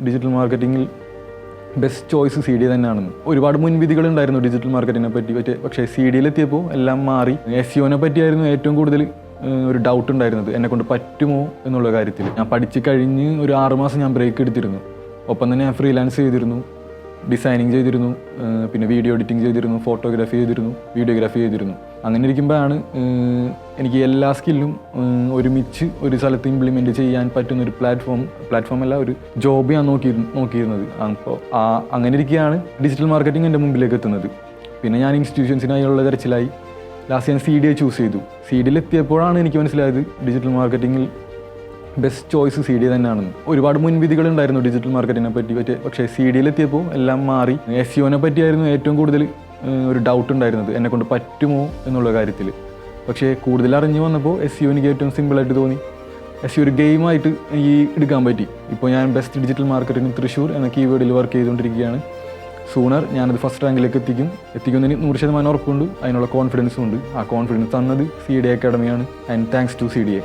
Digital മാർക്കറ്റിങ്ങിൽ best choice C D തന്നെയാണെന്ന്. ഒരുപാട് മുൻവിധികളുണ്ടായിരുന്നു ഡിജിറ്റൽ മാർക്കറ്റിനെ പറ്റി, പക്ഷേ സി ഡിയിലെത്തിയപ്പോൾ എല്ലാം മാറി. SEO പറ്റിയായിരുന്നു ഏറ്റവും കൂടുതൽ ഒരു ഡൗട്ട് ഉണ്ടായിരുന്നത്, എന്നെക്കൊണ്ട് പറ്റുമോ എന്നുള്ള കാര്യത്തിൽ. ഞാൻ പഠിച്ച് കഴിഞ്ഞ് ഒരു 6 മാസം ഞാൻ ബ്രേക്ക് എടുത്തിരുന്നു. ഒപ്പം തന്നെ ഞാൻ ഫ്രീലാൻസ് ചെയ്തിരുന്നു, ഡിസൈനിങ് ചെയ്തിരുന്നു, പിന്നെ വീഡിയോ എഡിറ്റിംഗ് ചെയ്തിരുന്നു, ഫോട്ടോഗ്രാഫി ചെയ്തിരുന്നു, വീഡിയോഗ്രാഫി ചെയ്തിരുന്നു. അങ്ങനെ ഇരിക്കുമ്പോഴാണ് എനിക്ക് എല്ലാ സ്കില്ലും ഒരുമിച്ച് ഒരു സ്ഥലത്ത് ഇംപ്ലിമെൻറ്റ് ചെയ്യാൻ പറ്റുന്ന ഒരു പ്ലാറ്റ്ഫോമല്ല, ഒരു ജോബ് ഞാൻ നോക്കിയിരുന്നത്. അപ്പോൾ അങ്ങനെ ഇരിക്കുകയാണ് ഡിജിറ്റൽ മാർക്കറ്റിംഗ് എൻ്റെ മുമ്പിലേക്ക് എത്തുന്നത്. പിന്നെ ഞാൻ ഇൻസ്റ്റിറ്റ്യൂഷൻസിനായുള്ള തിരച്ചിലായി. ലാസ്റ്റ് ഞാൻ CDA ചൂസ് ചെയ്തു. CDയിലെത്തിയപ്പോഴാണ് എനിക്ക് മനസ്സിലായത് ഡിജിറ്റൽ മാർക്കറ്റിങ്ങിൽ ബെസ്റ്റ് ചോയ്സ് സി ഡി തന്നെയാണെന്ന്. ഒരുപാട് മുൻവിധികളുണ്ടായിരുന്നു ഡിജിറ്റൽ മാർക്കറ്റിനെ പറ്റി, പക്ഷേ CDയിലെത്തിയപ്പോൾ എല്ലാം മാറി. SEO പറ്റിയായിരുന്നു ഏറ്റവും കൂടുതൽ ഒരു ഡൗട്ട് ഉണ്ടായിരുന്നത്, എന്നെക്കൊണ്ട് പറ്റുമോ എന്നുള്ള കാര്യത്തിൽ. പക്ഷേ കൂടുതൽ അറിഞ്ഞു വന്നപ്പോൾ SEO എനിക്ക് ഏറ്റവും സിമ്പിളായിട്ട് തോന്നി. SEO ഒരു ഗെയിമായിട്ട് എനിക്ക് എടുക്കാൻ പറ്റി. ഇപ്പോൾ ഞാൻ ബെസ്റ്റ് ഡിജിറ്റൽ മാർക്കറ്റിംഗ് തൃശ്ശൂർ എന്ന കീവേഡിൽ വർക്ക് ചെയ്തുകൊണ്ടിരിക്കുകയാണ്. സൂണർ ഞാനത് ഫസ്റ്റ് റാങ്കിലേക്ക് എത്തിക്കുന്നതിന് 100% ഉറപ്പുണ്ട്. അതിനുള്ള കോൺഫിഡൻസും ഉണ്ട്. ആ കോൺഫിഡൻസ് തന്നത് CDA അക്കാഡമിയാണ്. And thanks to CDA.